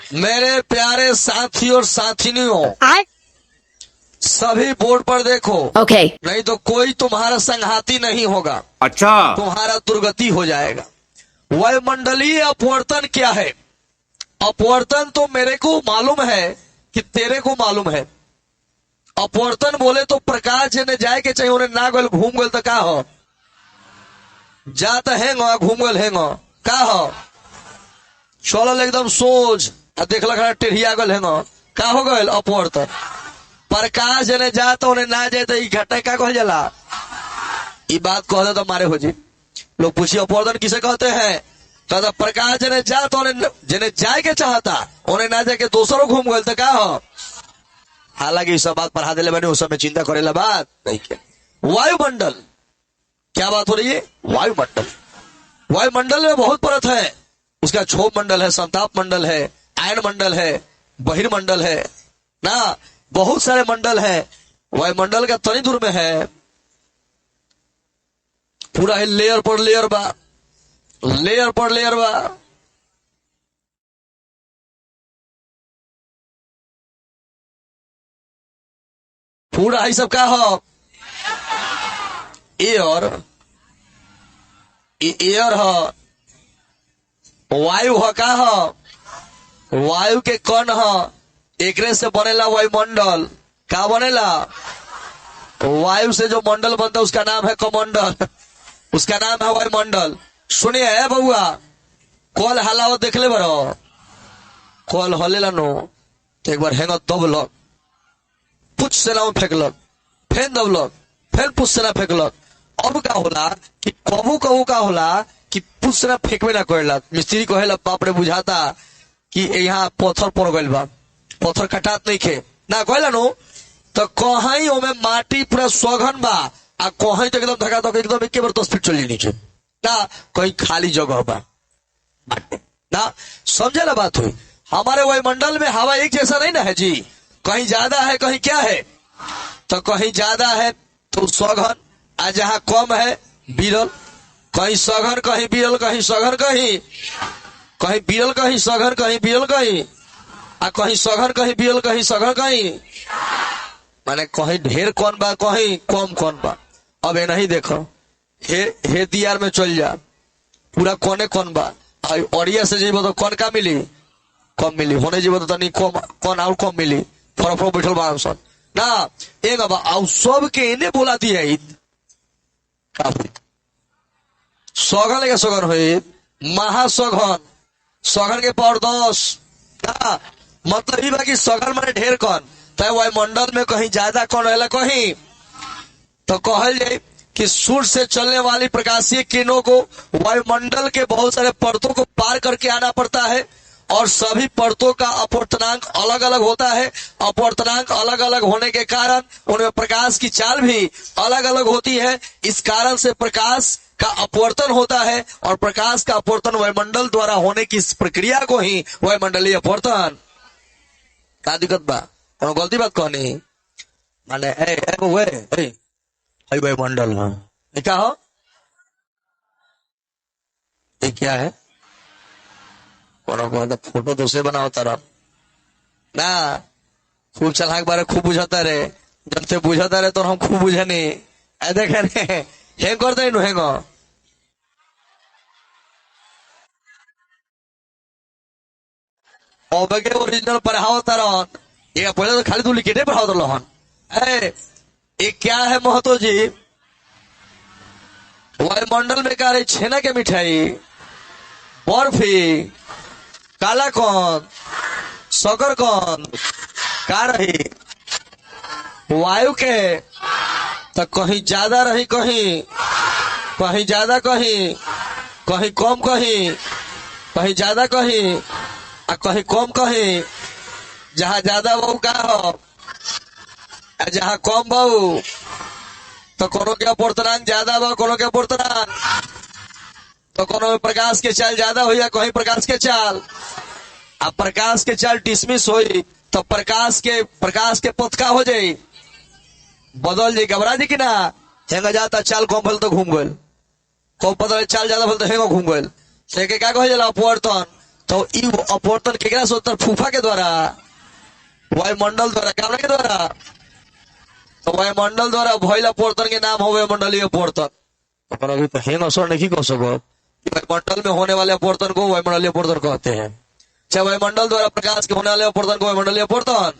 मेरे प्यारे साथी और साथिनियों, सभी बोर्ड पर देखो। Okay. नहीं तो कोई तुम्हारा संघाती नहीं होगा, अच्छा, तुम्हारा दुर्गति हो जाएगा। वायुमंडलीय अपवर्तन क्या है? अपवर्तन तो मेरे को मालूम है कि तेरे को मालूम है। अपवर्तन बोले तो प्रकाश जने जाए के चाहिए, उन्हें ना गल घूम गल तो का हो जाता है घूम गल है का हो चलल एकदम सोच आ देखल टेढ़िया गल है का हो गल अपवर्तन। प्रकाश जने जाता उन्हें ना जाए तो घटना क्या कह जाला, ये बात कह दे तो मारे हो जी। लोग पूछिए अपवर्तन किसे कहते हैं? कहता प्रकाश जने जा तो जने जाए के चाहता उन्हें ना जाके दूसरों घूम गल तो का हो। हालांकि इस बात पढ़ा दिले बने उस समय चिंता करेला बात नहीं के। वायुमंडल क्या बात हो रही है? वायुमंडल, वायुमंडल में बहुत परत है। उसका क्षोभ मंडल है, संताप मंडल है, आयन मंडल है, बहिर्मंडल है ना, बहुत सारे मंडल है। वायुमंडल का तनी दूर में है, पूरा ही लेयर पर लेयर बा, लेयर पर लेयर बा। पूरा ही सब का हो एयर, एयर हो, वायु हो का हो, वायु के कण हो, एकरे से बनेला वायुमंडल। का बनेला? वायु से जो मंडल बनता है उसका नाम है कमंडल, उसका नाम है वायुमंडल। सुनिए है बउआ, कल हलावत देख ले बरो, कल हलेला नो तो एक बार हेंग दबलक, पुछ से ना फेंकलक, फेन दबलक, फिर पुछ से ना फेंकलक। अब का होला कि कबू कबू का होला कि पुछ से ना फेंकवे ना करेला। मिस्त्री कहेला बाप रे बुझाता कि यहाँ पत्थर पड़ गइल बा, पत्थर कटात नहीं खे ना कहला नो। तो कहीं ओमे माटी पूरा सघन बा आ कहीं तो एकदम धका धक एकदम एक बार 10 फीट चली नीचे ना, कहीं खाली जगह बा ना। समझे ना बात हुई? हमारे वायुमंडल में हवा एक जैसा नहीं ना है जी, कहीं ज्यादा है कहीं क्या है। तो कहीं ज्यादा है तो सघन, आ जहां कम है बिरल। कहीं सघन कहीं बिरल, कहीं सघन कहीं बिरल, कहीं सघन कहीं बिरल, कहीं आ कहीं सघन कहीं बिरल, कहीं सघन कहीं, माने कहीं ढेर कौन बा कहीं कम कौन बा। अब ये नहीं देखो हे दियार में चल जा, पूरा कोने कौन बा, अड़िया से जीवो तो कौन का मिली? कम मिली। होने जीवो तो तनी कम कौन और कम मिली। फरक फरक बैठल बा सब ना एक बा आउ सब के इन्हें बोला दिया सघन लेके सघन हुई महासघन, सघन के पावर 10 ना। मतलब ही बाकी सघन माने ढेर कौन, तो वायुमंडल में कहीं ज्यादा कौन है कहीं। तो कहल जाए कि सूर्य से चलने वाली प्रकाशीय किरणों को वायुमंडल के बहुत सारे परतों को पार करके आना पड़ता है, और सभी परतों का अपवर्तनांक अलग अलग होता है। अपवर्तनांक अलग अलग होने के कारण उनमें प्रकाश की चाल भी अलग अलग होती है। इस कारण से प्रकाश का अपवर्तन होता है, और प्रकाश का अपवर्तन वायुमंडल द्वारा होने की इस प्रक्रिया को ही वायुमंडलीय अपवर्तन। क्या दिक्कत बा? कौन गलती बात कहनी माने वायुमंडल में क्या हो, ये क्या है? फोटो तो से बनाओ तरफ ना, खूब चलाक बारे खूब बुझाता रे, जब से बुझाता रे तो हम खूब बुझे नहीं ऐ देखे रे हेंग करते ही हेंग ओरिजिनल पढ़ाओ तरन। ये पहले तो खाली तू लिखे पढ़ाओ तरहन। ये क्या है महतो जी? वायुमंडल में क्या रही? छेना के मिठाई, बर्फी, काला कौन, सगर कौन का रही? वायु के तो कहीं ज्यादा रही, कहीं ज्यादा, कहीं कम, कहीं ज्यादा, कहीं कम, कहीं जहां ज्यादा बहु का हो, जहां कम बहु तो कोनो के अपवर्तनांक ज्यादा बा, कोनो के अपवर्तनांक तो कोनो में प्रकाश के चाल ज्यादा हुई, कहीं प्रकाश के चाल। अब प्रकाश के चाल डिसमिस हुई तो प्रकाश के पथ का हो जाये, बदल जाये। घबरा जी की ना, हेंगा जाता चाल कम भल तो घूम गल, कम बदल चाल ज्यादा भल तो हेंगा घूम गल। क्या कहे जाला अपवर्तन। तो ई अपवर्तन केकरा से होता? फूफा के द्वारा, वायुमंडल द्वारा, क्या के द्वारा? तो वायुमंडल द्वारा भइल अपवर्तन के नाम हो वायुमंडलीय अपवर्तन। अपन अभी तो हेंग असर नहीं कह सको, वायुमंडल में होने वाले अपवर्तन को वायुमंडलीय अपवर्तन कहते हैं। चाहे वायुमंडल द्वारा प्रकाश के होने वाले अपवर्तन को वायुमंडलीय अपवर्तन